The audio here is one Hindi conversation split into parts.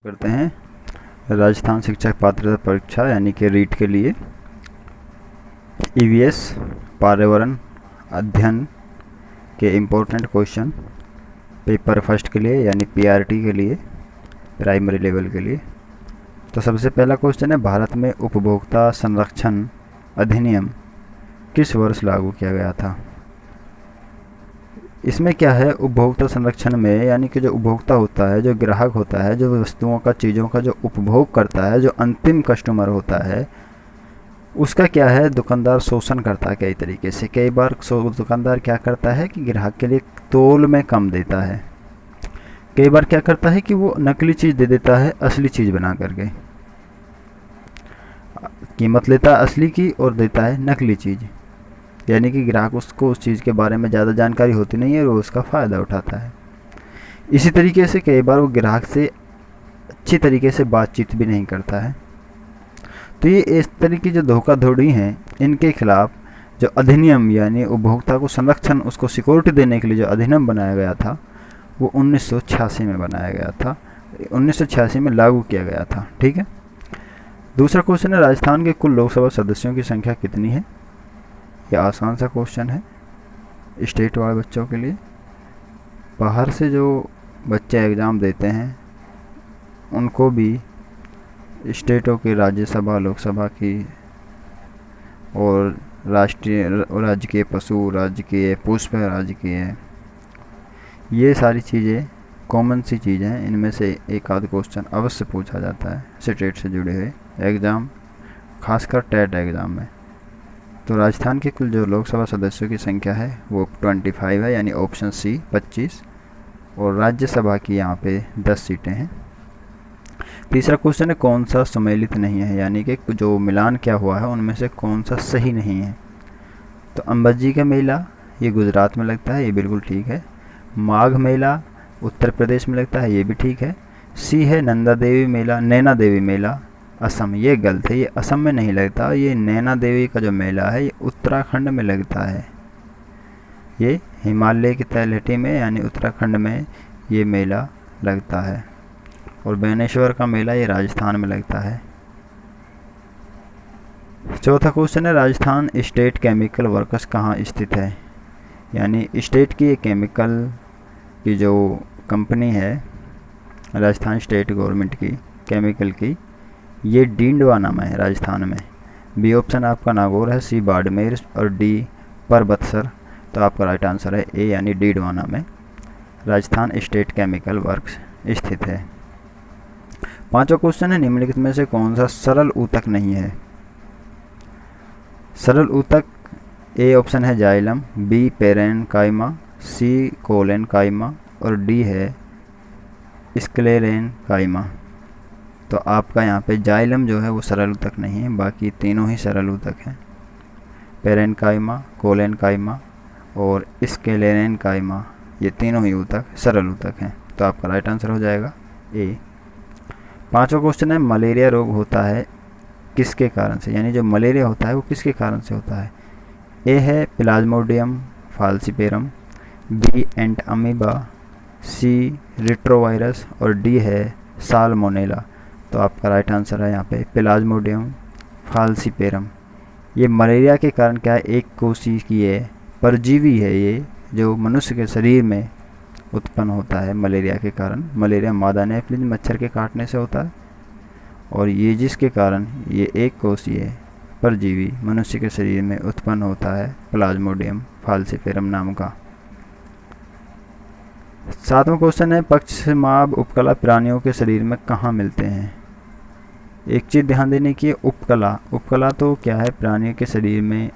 करते हैं राजस्थान शिक्षक पात्रता परीक्षा यानी कि रीट के लिए ईवीएस पर्यावरण अध्ययन के इम्पोर्टेंट क्वेश्चन पेपर फर्स्ट के लिए यानी पीआरटी के लिए प्राइमरी लेवल के लिए। तो सबसे पहला क्वेश्चन है, भारत में उपभोक्ता संरक्षण अधिनियम किस वर्ष लागू किया गया था। इसमें क्या है, उपभोक्ता संरक्षण में यानी कि जो उपभोक्ता होता है, जो ग्राहक होता है, जो वस्तुओं का चीज़ों का जो उपभोग करता है, जो अंतिम कस्टमर होता है, उसका क्या है, दुकानदार शोषण करता है कई तरीके से। कई बार दुकानदार क्या करता है कि ग्राहक के लिए तोल में कम देता है। कई बार क्या करता है कि वो नकली चीज़ दे देता है असली चीज़ बना करके। कीमत लेता है असली की और देता है नकली चीज़, यानी कि ग्राहक उसको उस चीज़ के बारे में ज़्यादा जानकारी होती नहीं है और वो उसका फ़ायदा उठाता है। इसी तरीके से कई बार वो ग्राहक से अच्छी तरीके से बातचीत भी नहीं करता है। तो ये इस तरीके की जो धोखाधड़ी हैं, इनके खिलाफ जो अधिनियम यानी उपभोक्ता को संरक्षण, उसको सिक्योरिटी देने के लिए जो अधिनियम बनाया गया था वो 1986 में बनाया गया था, 1986 में लागू किया गया था। ठीक है। दूसरा क्वेश्चन है, राजस्थान के कुल लोकसभा सदस्यों की संख्या कितनी है। ये आसान सा क्वेश्चन है स्टेट वाले बच्चों के लिए। बाहर से जो बच्चे एग्ज़ाम देते हैं उनको भी स्टेटों की राज्यसभा, लोकसभा की और राष्ट्रीय, राजकीय पशु, राजकीय पुष्प, राजकीय, ये सारी चीज़ें कॉमन सी चीज़ें हैं। इनमें से एक आध क्वेश्चन अवश्य पूछा जाता है स्टेट से जुड़े हुए एग्ज़ाम, खासकर टेट एग्ज़ाम में। तो राजस्थान के कुल जो लोकसभा सदस्यों की संख्या है वो 25 है, यानी ऑप्शन सी 25, और राज्यसभा की यहाँ पे 10 सीटें हैं। तीसरा क्वेश्चन है, कौन सा सम्मिलित नहीं है, यानी कि जो मिलान क्या हुआ है उनमें से कौन सा सही नहीं है। तो अंबाजी का मेला ये गुजरात में लगता है, ये बिल्कुल ठीक है। माघ मेला उत्तर प्रदेश में लगता है, ये भी ठीक है। सी है नंदा देवी मेला, नैना देवी मेला असम, ये गलत है, ये असम में नहीं लगता। ये नैना देवी का जो मेला है ये उत्तराखंड में लगता है। ये हिमालय की तलहटी में यानी उत्तराखंड में ये मेला लगता है। और बेनेश्वर का मेला ये राजस्थान में लगता है। चौथा क्वेश्चन है, राजस्थान स्टेट केमिकल वर्क्स कहाँ स्थित है, यानी स्टेट की ये केमिकल की जो कंपनी है राजस्थान स्टेट गवर्नमेंट की केमिकल की, ये डीडवाना में है राजस्थान में। बी ऑप्शन आपका नागौर है, सी बाड़मेर और डी परबतसर। तो आपका राइट आंसर है ए यानी डीडवाना में राजस्थान स्टेट केमिकल वर्क्स स्थित है। पांचवा क्वेश्चन है, निम्नलिखित में से कौन सा सरल ऊतक नहीं है। सरल ऊतक ए ऑप्शन है जाइलम, बी पेरेनकाइमा, सी कोलेनकाइमा और डी है स्क्लेरेनकाइमा। तो आपका यहाँ पे जाइलम जो है वो सरल ऊतक नहीं है, बाकी तीनों ही सरल ऊतक हैं। पेरेनकाइमा, कोलेनकाइमा और स्क्लेरेनकाइमा, ये तीनों ही ऊतक सरल ऊतक हैं। तो आपका राइट आंसर हो जाएगा ए। पांचवा क्वेश्चन है, मलेरिया रोग होता है किसके कारण से, यानी जो मलेरिया होता है वो किसके कारण से होता है। ए है प्लाज्मोडियम फाल्सिपेरम, बी एंट अमीबा, सी रिट्रोवायरस और डी है साल्मोनेला। तो आपका राइट आंसर है यहाँ पे प्लाज्मोडियम फाल्सिपेरम। ये मलेरिया के कारण क्या है, एक कोशिकीय परजीवी है ये, जो मनुष्य के शरीर में उत्पन्न होता है मलेरिया के कारण। मलेरिया मादा एनोफिलीज मच्छर के काटने से होता है, और ये जिसके कारण ये एक कोशीय परजीवी मनुष्य के शरीर में उत्पन्न होता है प्लाज्मोडियम फाल्सिपेरम नाम का। सातवां क्वेश्चन है, पक्षमाभ उपकला प्राणियों के शरीर में कहाँ मिलते हैं। एक चीज़ ध्यान देने की, उपकला, उपकला तो क्या है, प्राणियों के शरीर में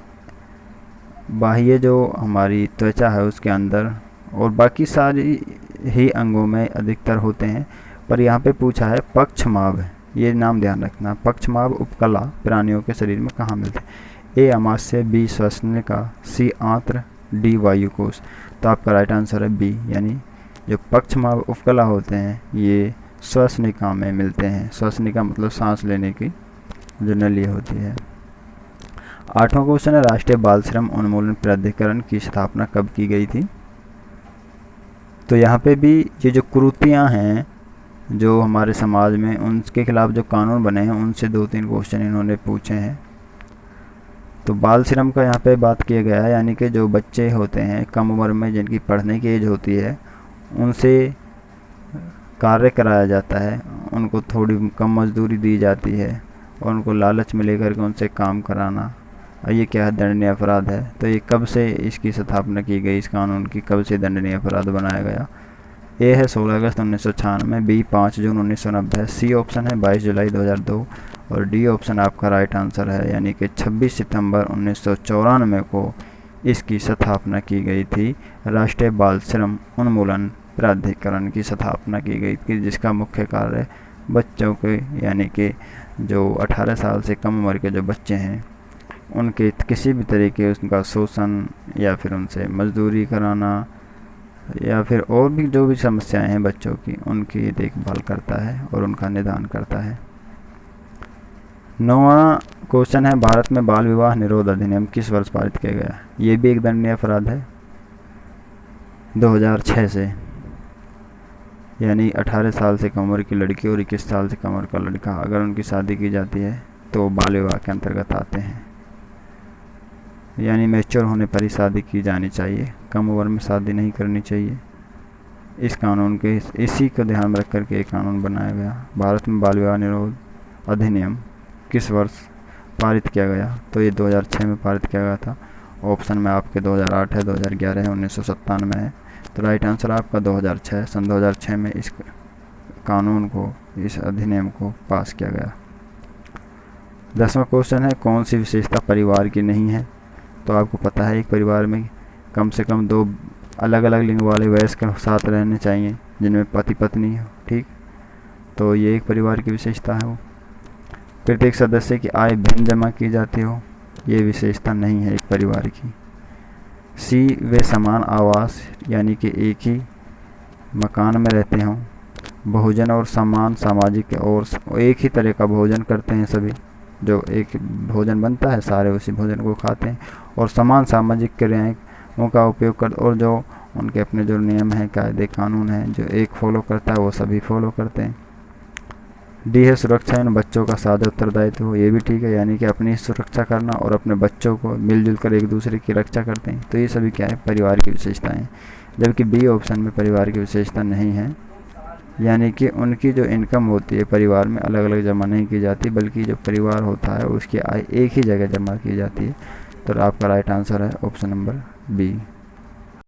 बाह्य जो हमारी त्वचा है उसके अंदर, और बाकी सारी ही अंगों में अधिकतर होते हैं। पर यहाँ पे पूछा है पक्षमाभ, ये नाम ध्यान रखना, पक्षमाभ उपकला प्राणियों के शरीर में कहाँ मिलते हैं। ए अमाशय, बी श्वसनिका, सी आंत्र, डी वायुकोश। तो आपका राइट आंसर है बी, यानी जो पक्षमाभ उपकला होते हैं ये श्वसनिका में मिलते हैं। श्वसनिका मतलब सांस लेने की जो नली होती है। आठवां क्वेश्चन है, राष्ट्रीय बाल श्रम उन्मूलन प्राधिकरण की स्थापना कब की गई थी। तो यहाँ पे भी ये जो कुरीतियाँ हैं जो हमारे समाज में उनके खिलाफ जो कानून बने हैं उनसे 2-3 क्वेश्चन इन्होंने पूछे हैं। तो बाल श्रम का यहाँ पे बात किया गया है, यानी कि जो बच्चे होते हैं कम उम्र में जिनकी पढ़ने की एज होती है उनसे कार्य कराया जाता है, उनको थोड़ी कम मजदूरी दी जाती है और उनको लालच में लेकर के उनसे काम कराना, और ये क्या है, दंडनीय अपराध है। तो ये कब से इसकी स्थापना की गई, इस कानून की कब से दंडनीय अपराध बनाया गया? ए है 16 अगस्त 1996, बी 5 जून 1990, सी ऑप्शन है 22 जुलाई 2002 और डी ऑप्शन आपका राइट आंसर है, यानी कि 26 सितंबर 1994 को इसकी स्थापना की गई थी। राष्ट्रीय बाल श्रम उन्मूलन प्राधिकरण की स्थापना की गई थी, जिसका मुख्य कार्य बच्चों के, यानी कि जो 18 साल से कम उम्र के जो बच्चे हैं उनके किसी भी तरीके उनका शोषण या फिर उनसे मजदूरी कराना या फिर और भी जो भी समस्याएं हैं बच्चों की, उनकी देखभाल करता है और उनका निदान करता है। 9वां क्वेश्चन है, भारत में बाल विवाह निरोध अधिनियम किस वर्ष पारित किया गया? ये भी एक दंडनीय अपराध है 2006 से, यानी 18 साल से कम उम्र की लड़की और 21 साल से कम उम्र का लड़का अगर उनकी शादी की जाती है तो बाल विवाह के अंतर्गत आते हैं, यानी मैच्योर होने पर ही शादी की जानी चाहिए, कम उम्र में शादी नहीं करनी चाहिए। इस कानून के इसी को ध्यान में रख करके एक कानून बनाया गया। भारत में बाल विवाह निरोध अधिनियम किस वर्ष पारित किया गया? तो ये 2006 में पारित किया गया था। ऑप्शन में आपके 2008 है, 2011 है, 1997 है। तो राइट आंसर आपका 2006, सन 2006 में इस कानून को, इस अधिनियम को पास किया गया। 10वां क्वेश्चन है, कौन सी विशेषता परिवार की नहीं है? तो आपको पता है एक परिवार में कम से कम 2 अलग अलग लिंग वाले वयस्क साथ रहने चाहिए जिनमें पति पत्नी हो, ठीक। तो ये एक परिवार की विशेषता है। वो प्रत्येक सदस्य की आय भिन्न जमा की जाती हो, ये विशेषता नहीं है एक परिवार की। सी, वे समान आवास यानी कि एक ही मकान में रहते हों, भोजन और समान सामाजिक और एक ही तरह का भोजन करते हैं सभी, जो एक भोजन बनता है सारे उसी भोजन को खाते हैं, और समान सामाजिक क्रियाओं का उपयोग कर, और जो उनके अपने जो नियम हैं, कायदे कानून हैं, जो एक फॉलो करता है वो सभी फॉलो करते हैं। डी है सुरक्षा इन बच्चों का साझा उत्तरदायित्व हो, ये भी ठीक है, यानी कि अपनी सुरक्षा करना और अपने बच्चों को मिलजुल कर एक दूसरे की रक्षा करते हैं। तो ये सभी क्या है, परिवार की विशेषताएं। जबकि बी ऑप्शन में परिवार की विशेषता नहीं है, यानी कि उनकी जो इनकम होती है परिवार में अलग अलग जमा नहीं की जाती, बल्कि जो परिवार होता है उसकी आय एक ही जगह जमा की जाती है। तो आपका राइट आंसर है ऑप्शन नंबर बी।